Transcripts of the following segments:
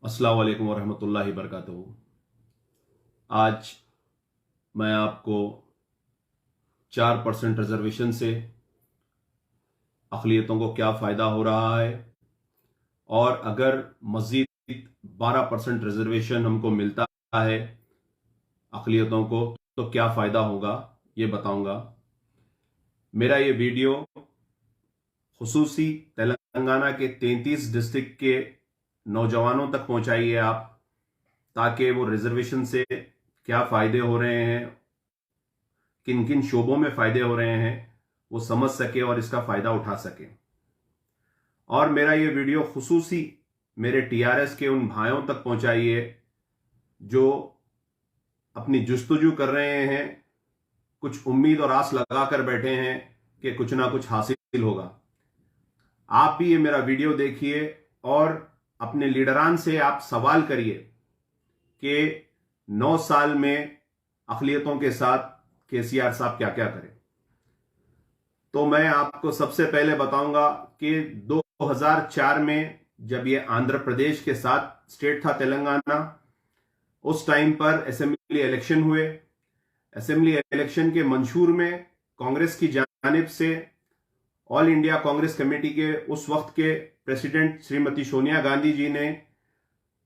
अस्सलाम वालेकुम वरहमतुल्लाहि वबरकातुहू। आज मैं आपको 4% रिजर्वेशन से अक़लियतों को क्या फ़ायदा हो रहा है और अगर मज़ीद 12% रिजर्वेशन हमको मिलता है अक़लियतों को तो क्या फ़ायदा होगा, ये बताऊंगा। मेरा ये वीडियो खुसूसी तेलंगाना के 33 डिस्ट्रिक्ट के नौजवानों तक पहुंचाइए आप, ताकि वो रिजर्वेशन से क्या फ़ायदे हो रहे हैं, किन किन शोबों में फ़ायदे हो रहे हैं, वो समझ सके और इसका फ़ायदा उठा सके। और मेरा ये वीडियो खुसूसी मेरे टीआरएस के उन भाइयों तक पहुंचाइए जो अपनी जुस्तजू कर रहे हैं, कुछ उम्मीद और आस लगा कर बैठे हैं कि कुछ ना कुछ हासिल होगा। आप भी ये मेरा वीडियो देखिए और अपने लीडरान से आप सवाल करिए कि 9 साल में अक़लियतों के साथ केसीआर साहब क्या क्या करें। तो मैं आपको सबसे पहले बताऊंगा कि 2004 में जब ये आंध्र प्रदेश के साथ स्टेट था तेलंगाना, उस टाइम पर असेंबली इलेक्शन हुए। असेंबली इलेक्शन के मंशूर में कांग्रेस की जानिब से ऑल इंडिया कांग्रेस कमेटी के उस वक्त के प्रेसिडेंट श्रीमती सोनिया गांधी जी ने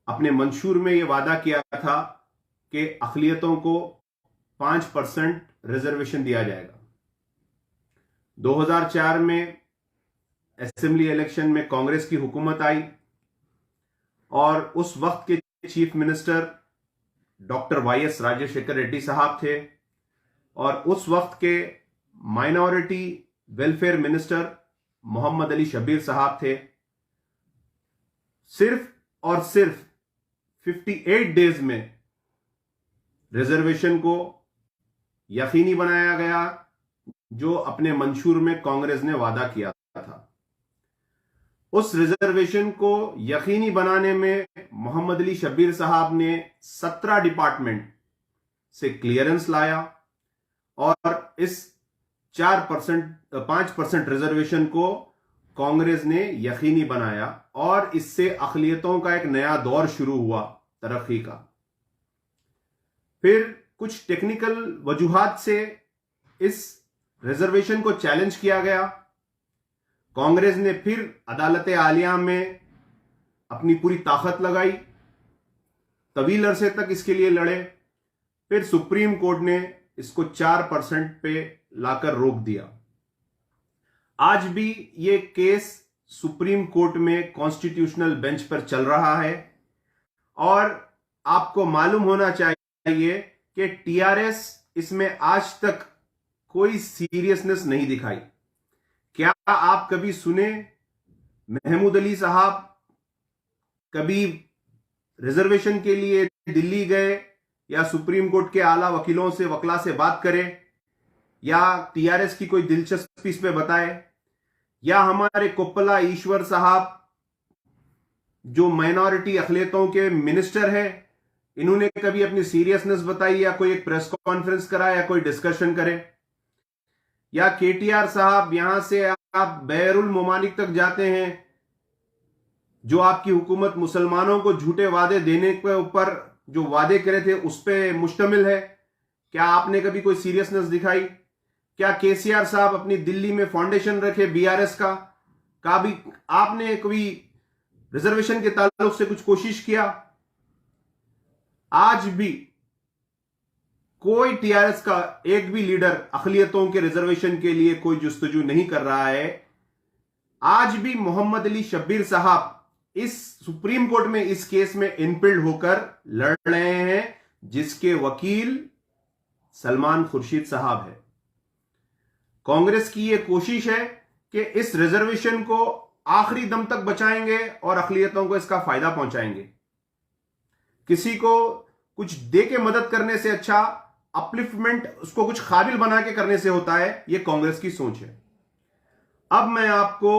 अपने मंशूर में यह वादा किया था कि अक़लियतों को 5% रिजर्वेशन दिया जाएगा। 2004 में असेंबली इलेक्शन में कांग्रेस की हुकूमत आई और उस वक्त के chief minister doctor YS Rajasekhara Reddy साहब थे और उस वक्त के minority welfare minister Mohammed Ali Shabbir साहब थे। सिर्फ और सिर्फ 58 डेज में रिजर्वेशन को यकीनी बनाया गया, जो अपने मंशूर में कांग्रेस ने वादा किया था। उस रिजर्वेशन को यकीनी बनाने में मोहम्मद अली शब्बीर साहब ने 17 डिपार्टमेंट से क्लियरेंस लाया और इस 5% रिजर्वेशन को कांग्रेस ने यकीनी बनाया और इससे अक़लियतों का एक नया दौर शुरू हुआ तरक्की का। फिर कुछ टेक्निकल वजूहात से इस रिजर्वेशन को चैलेंज किया गया। कांग्रेस ने फिर अदालत आलिया में अपनी पूरी ताकत लगाई, तवील अरसे तक इसके लिए लड़े। फिर सुप्रीम कोर्ट ने इसको 4% पे लाकर रोक दिया। आज भी ये केस सुप्रीम कोर्ट में कॉन्स्टिट्यूशनल बेंच पर चल रहा है और आपको मालूम होना चाहिए कि टीआरएस इसमें आज तक कोई सीरियसनेस नहीं दिखाई। क्या आप कभी सुने महमूद अली साहब कभी रिजर्वेशन के लिए दिल्ली गए या सुप्रीम कोर्ट के आला वकीलों से वकला से बात करें या टीआरएस की कोई दिलचस्पी इस पे बताए? या हमारे कोप्पला ईश्वर साहब जो माइनॉरिटी अक़लियतों के मिनिस्टर हैं, इन्होंने कभी अपनी सीरियसनेस बताई या कोई एक प्रेस कॉन्फ्रेंस करा या कोई डिस्कशन करे? या केटीआर साहब यहां से आप बैरुल ममालिक तक जाते हैं, जो आपकी हुकूमत मुसलमानों को झूठे वादे देने के ऊपर जो वादे करे थे उस पर मुश्तमिल है, क्या आपने कभी कोई सीरियसनेस दिखाई? क्या केसीआर साहब अपनी दिल्ली में फाउंडेशन रखे बीआरएस का भी आपने कभी रिजर्वेशन के ताल्लुक से कुछ कोशिश किया? आज भी कोई टीआरएस का एक भी लीडर अक़लियतों के रिजर्वेशन के लिए कोई जुस्तजू नहीं कर रहा है। आज भी मोहम्मद अली शब्बीर साहब इस सुप्रीम कोर्ट में इस केस में इनपिल्ड होकर लड़ रहे हैं, जिसके वकील सलमान खुर्शीद साहब है। कांग्रेस की यह कोशिश है कि इस रिजर्वेशन को आखिरी दम तक बचाएंगे और अक़लियतों को इसका फायदा पहुंचाएंगे। किसी को कुछ दे के मदद करने से अच्छा अपलिफ्टमेंट उसको कुछ काबिल बना के करने से होता है, यह कांग्रेस की सोच है। अब मैं आपको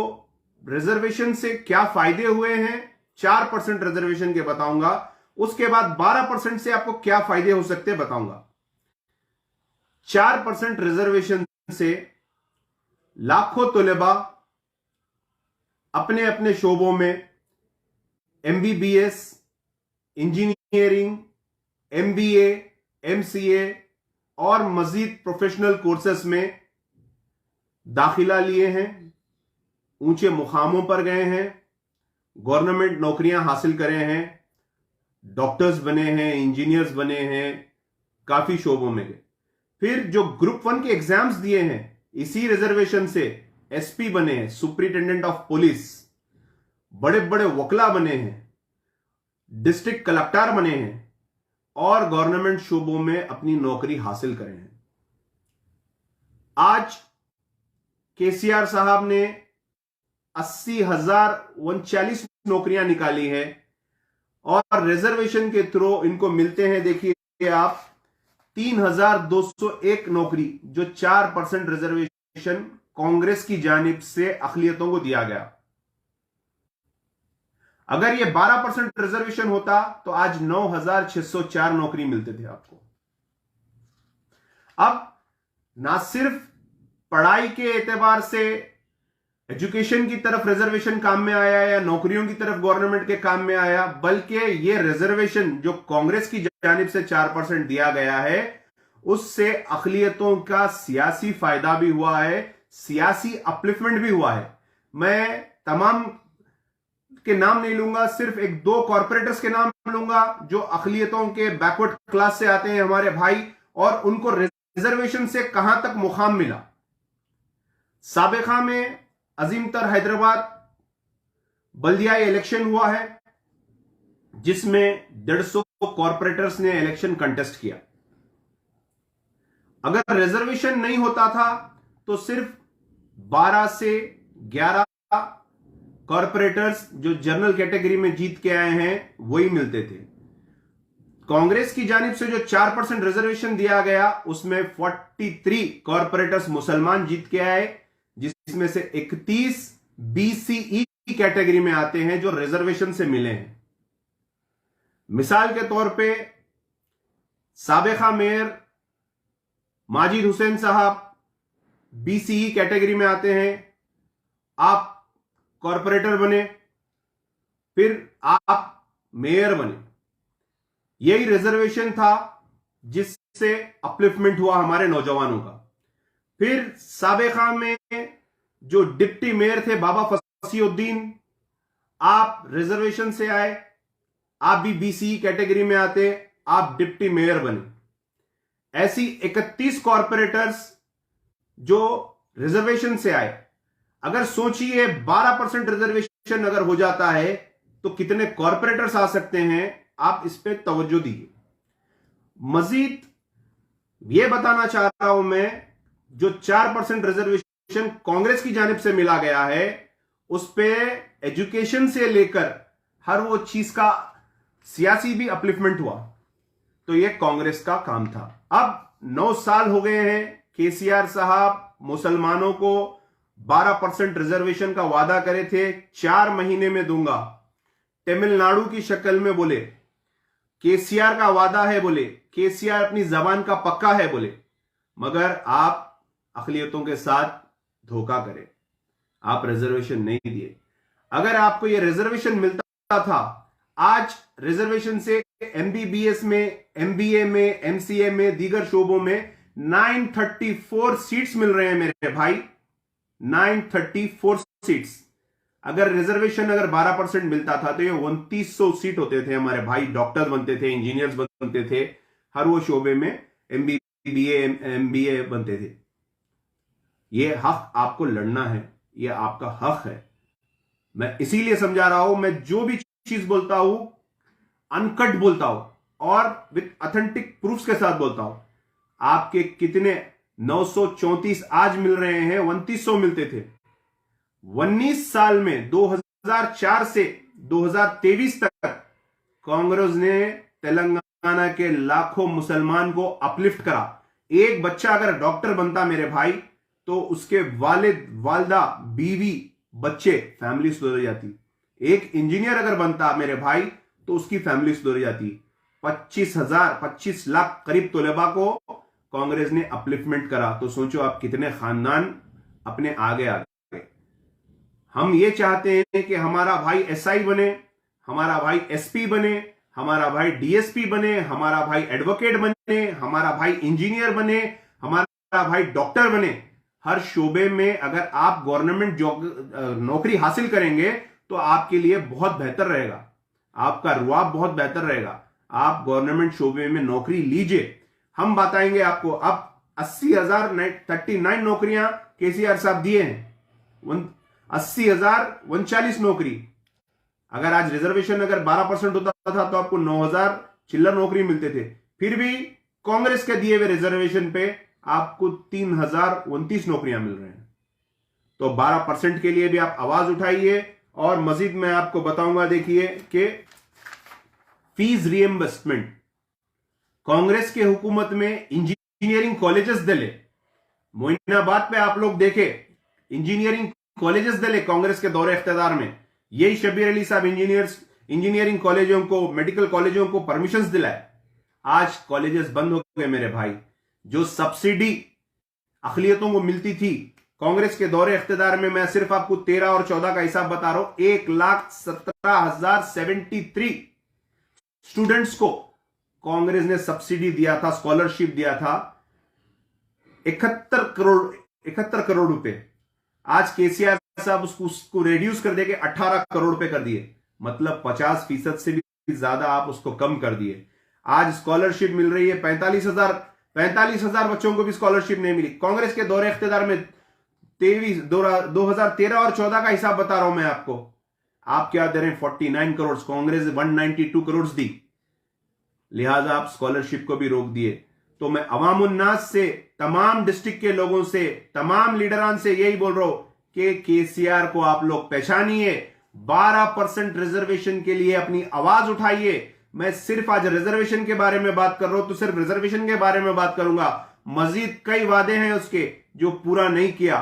रिजर्वेशन से क्या फायदे हुए हैं 4% रिजर्वेशन के बताऊंगा, उसके बाद 12% से आपको क्या फायदे हो सकते हैं बताऊंगा। 4% रिजर्वेशन से लाखों तलबा अपने अपने शोबों में एमबीबीएस, इंजीनियरिंग, एमबीए, एमसीए और मजीद प्रोफेशनल कोर्सेस में दाखिला लिए हैं, ऊंचे मुकामों पर गए हैं, गवर्नमेंट नौकरियां हासिल करे हैं, डॉक्टर्स बने हैं, इंजीनियर्स बने हैं, काफी शोबों में गए। फिर जो ग्रुप 1 के एग्जाम्स दिए हैं, इसी रिजर्वेशन से एसपी बने हैं, सुपरिटेंडेंट ऑफ पुलिस, बड़े बड़े वकला बने हैं, डिस्ट्रिक्ट कलेक्टर बने हैं और गवर्नमेंट शोबों में अपनी नौकरी हासिल करे हैं। आज केसीआर साहब ने 80,039 नौकरियां निकाली है और रिजर्वेशन के थ्रू इनको मिलते हैं, देखिए आप, 3,201 नौकरी, जो 4% रिजर्वेशन कांग्रेस की जानिब से अक़लियतों को दिया गया। अगर यह 12% रिजर्वेशन होता तो आज 9,604 नौकरी मिलते थे आपको। अब ना सिर्फ पढ़ाई के एतबार से एजुकेशन की तरफ रिजर्वेशन काम में आया या नौकरियों की तरफ गवर्नमेंट के काम में आया, बल्कि यह रिजर्वेशन जो कांग्रेस की जानिब से 4% दिया गया है, उससे अक़लियतों का सियासी फायदा भी हुआ है, सियासी अपलिफ्टमेंट भी हुआ है। मैं तमाम के नाम नहीं लूंगा, सिर्फ एक दो कॉर्पोरेटर्स के नाम लूंगा जो अक़लियतों के बैकवर्ड क्लास से आते हैं, हमारे भाई, और उनको रिजर्वेशन से कहां तक मुकाम मिला। साबिका में अजीमतर हैदराबाद बल्दियाई इलेक्शन हुआ है, जिसमें 150 कॉर्पोरेटर्स ने इलेक्शन कंटेस्ट किया। अगर रिजर्वेशन नहीं होता था तो सिर्फ 12 से 11 कॉर्पोरेटर्स जो जनरल कैटेगरी में जीत के आए हैं वही मिलते थे। कांग्रेस की जानिब से जो 4% रिजर्वेशन दिया गया, उसमें 43 कॉर्पोरेटर्स मुसलमान जीत के आए, जिसमें से 31 बीसीई कैटेगरी में आते हैं जो रिजर्वेशन से मिले हैं। मिसाल के तौर पे साबिका मेयर माजिद हुसैन साहब बीसीई कैटेगरी में आते हैं, आप कॉर्पोरेटर बने, फिर आप मेयर बने। यही रिजर्वेशन था जिससे अपलिफ्टमेंट हुआ हमारे नौजवानों का। फिर साबिका में जो डिप्टी मेयर थे बाबा फसीउद्दीन, आप रिजर्वेशन से आए, आप भी बीसीई कैटेगरी में आते, आप डिप्टी मेयर बने। ऐसी 31 कॉर्पोरेटर्स जो रिजर्वेशन से आए। अगर सोचिए 12% रिजर्वेशन अगर हो जाता है तो कितने कॉर्पोरेटर्स आ सकते हैं, आप इस पे तवज्जो दीजिए। मजीद यह बताना चाह रहा हूं मैं, जो 4% रिजर्वेशन कांग्रेस की जानिब से मिला गया है, उस पे एजुकेशन से लेकर हर वो चीज का सियासी भी अपलिफ्टमेंट हुआ, तो यह कांग्रेस का काम था। अब 9 साल हो गए हैं, केसीआर साहब मुसलमानों को 12% रिजर्वेशन का वादा करे थे, 4 महीने में दूंगा। तमिलनाडु की शक्ल में बोले, केसीआर का वादा है बोले, केसीआर अपनी जबान का पक्का है बोले, मगर आप अक़लियतों के साथ धोखा करें, आप रिजर्वेशन नहीं दिए। अगर आपको यह रिजर्वेशन मिलता था, आज रिजर्वेशन से एमबीबीएस में, एमबीए में, एमसीए में, दीगर शोबों में 934 सीट्स मिल रहे हैं मेरे भाई, 934 सीट्स। अगर रिजर्वेशन अगर 12% मिलता था तो ये 2900 सीट होते थे हमारे भाई, डॉक्टर्स बनते थे, इंजीनियर्स बनते थे, हर वो शोबे में एमबीबीए, एमबीए बनते थे। ये हक आपको लड़ना है, ये आपका हक है। मैं इसीलिए समझा रहा हूं, मैं जो भी चीज बोलता हूं अनकट बोलता हूं और विद ऑथेंटिक प्रूफ्स के साथ बोलता हूं। आपके कितने 934 आज मिल रहे हैं, 2900 मिलते थे। 19 साल में 2004 से 2023 तक कांग्रेस ने तेलंगाना के लाखों मुसलमान को अपलिफ्ट करा। एक बच्चा अगर डॉक्टर बनता मेरे भाई, तो उसके वालिद, वालदा, बीवी, बच्चे, फैमिली सुधर जाती। एक इंजीनियर अगर बनता मेरे भाई, तो उसकी फैमिली सुधर जाती। 25 लाख करीब तलबा को कांग्रेस ने अपलिफ्टमेंट करा। तो सोचो आप कितने खानदान अपने आगे आ गए। हम ये चाहते हैं कि हमारा भाई एसआई बने, हमारा भाई एसपी बने, हमारा भाई डीएसपी बने, हमारा भाई एडवोकेट बने, हमारा भाई इंजीनियर बने, हमारा भाई डॉक्टर बने। हर शोबे में अगर आप गवर्नमेंट जॉब नौकरी हासिल करेंगे तो आपके लिए बहुत बेहतर रहेगा, आपका रुआब बहुत बेहतर रहेगा। आप गवर्नमेंट शोबे में नौकरी लीजिए, हम बताएंगे आपको। अब 80,039 नौकरियां केसीआर साहब दिए हैं, 80,039 नौकरी। अगर आज रिजर्वेशन अगर 12% होता था तो आपको 9,000 चिल्लर नौकरी मिलते थे, फिर भी कांग्रेस के दिए हुए रिजर्वेशन पे आपको 3,029 नौकरियां मिल रहे हैं। तो 12% के लिए भी आप आवाज उठाइए। और मजीद मैं आपको बताऊंगा, देखिए कि फीस रिएम्बर्समेंट कांग्रेस के हुकूमत में इंजीनियरिंग कॉलेजेस दिले, मोइनाबाद पे आप लोग देखे इंजीनियरिंग कॉलेजेस दिले कांग्रेस के दौरे इख्तियार में। यही शब्बीर अली साहब इंजीनियरिंग कॉलेजों को, मेडिकल कॉलेजों को परमिशंस दिलाए। आज कॉलेजेस बंद हो गए मेरे भाई। जो सब्सिडी अखिलियतों को मिलती थी कांग्रेस के दौरे इख्तियार में, मैं सिर्फ आपको 13 और 14 का हिसाब बता रहा हूं, 1,17,073 स्टूडेंट्स को कांग्रेस ने सब्सिडी दिया था, स्कॉलरशिप दिया था, 71 करोड़ रुपए। आज केसीआर साहब उसको रेड्यूस कर देके 18 करोड़ रुपए कर दिए, मतलब 50% से भी ज्यादा आप उसको कम कर दिए। आज स्कॉलरशिप मिल रही है 45,000 बच्चों को भी स्कॉलरशिप नहीं मिली। कांग्रेस के दौरे इख्तियार में 2013 और 14 का हिसाब बता रहा हूं मैं आपको। आप क्या दे रहे हैं? 49 करोड़, कांग्रेस 192 करोड़ दी, लिहाजा आप स्कॉलरशिप को भी रोक दिए। तो मैं अवाम उन्नास से, तमाम डिस्ट्रिक्ट के लोगों से, तमाम लीडरान से यही बोल रहा हूं कि केसीआर को आप लोग पहचानिए, 12% रिजर्वेशन के लिए अपनी आवाज उठाइए। मैं सिर्फ आज रिजर्वेशन के बारे में बात कर रहा हूं तो सिर्फ रिजर्वेशन के बारे में बात करूंगा। मजीद कई वादे हैं उसके जो पूरा नहीं किया,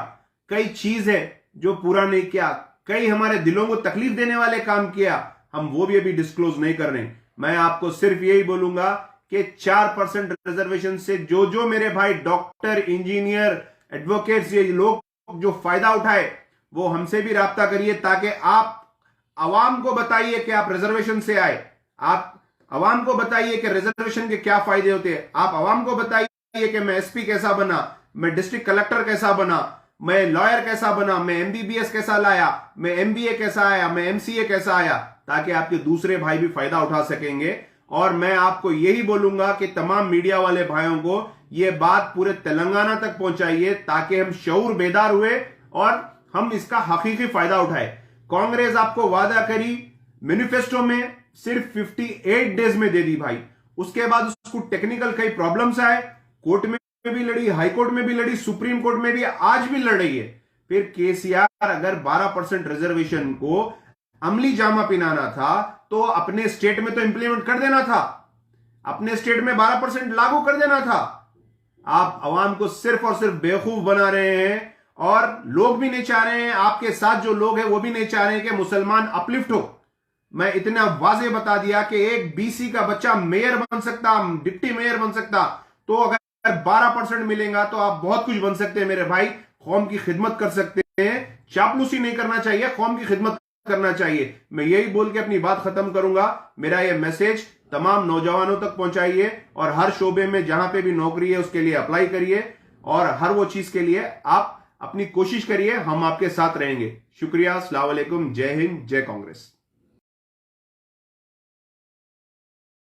कई चीज है जो पूरा नहीं किया, कई हमारे दिलों को तकलीफ देने वाले काम किया, हम वो भी अभी डिस्क्लोज नहीं कर रहे। मैं आपको सिर्फ यही बोलूंगा कि 4% रिजर्वेशन से जो मेरे भाई डॉक्टर, इंजीनियर, एडवोकेट्स, ये लोग जो फायदा उठाए वो हमसे भी राब्ता करिए, ताकि आप अवाम को बताइए कि आप रिजर्वेशन से आए, आप अवाम को बताइए कि रिजर्वेशन के क्या फायदे होते हैं, आप अवाम को बताइए कि मैं एसपी कैसा बना, मैं डिस्ट्रिक्ट कलेक्टर कैसा बना, मैं लॉयर कैसा बना, मैं एमबीबीएस कैसा लाया, मैं एमबीए कैसा आया, मैं एमसीए कैसा आया, ताकि आपके दूसरे भाई भी फायदा उठा सकेंगे। और मैं आपको यही बोलूंगा कि तमाम मीडिया वाले भाइयों को यह बात पूरे तेलंगाना तक पहुंचाइए, ताकि हम शऊर बेदार हुए और हम इसका हकीकी फायदा उठाए। कांग्रेस आपको वादा करी मैनिफेस्टो में, सिर्फ 58 डेज में दे दी भाई। उसके बाद उसको टेक्निकल कई प्रॉब्लम्स आए, कोर्ट में भी लड़ी, हाई कोर्ट में भी लड़ी, सुप्रीम कोर्ट में भी आज भी लड़ रही है। फिर केसीआर अगर 12% रिजर्वेशन को अमली जामा पहनाना था तो अपने स्टेट में तो इंप्लीमेंट कर देना था, अपने स्टेट में 12% लागू कर देना था। आप अवाम को सिर्फ और सिर्फ बेवकूफ बना रहे हैं, और लोग भी नहीं चाह रहे हैं, आपके साथ जो लोग हैं वो भी नहीं चाह रहे हैं कि मुसलमान अपलिफ्ट हो। मैं इतना वाजे बता दिया कि एक बीसी का बच्चा मेयर बन सकता, डिप्टी मेयर बन सकता, तो अगर 12% मिलेगा तो आप बहुत कुछ बन सकते हैं मेरे भाई, कौम की खिदमत कर सकते हैं। चापलूसी नहीं करना चाहिए, कौम की खिदमत करना चाहिए। मैं यही बोल के अपनी बात खत्म करूंगा। मेरा यह मैसेज तमाम नौजवानों तक पहुंचाइए, और हर शोबे में जहां पे भी नौकरी है उसके लिए अप्लाई करिए, और हर वो चीज के लिए आप अपनी कोशिश करिए, हम आपके साथ रहेंगे। शुक्रिया, अस्सलाम वालेकुम, जय हिंद, जय कांग्रेस।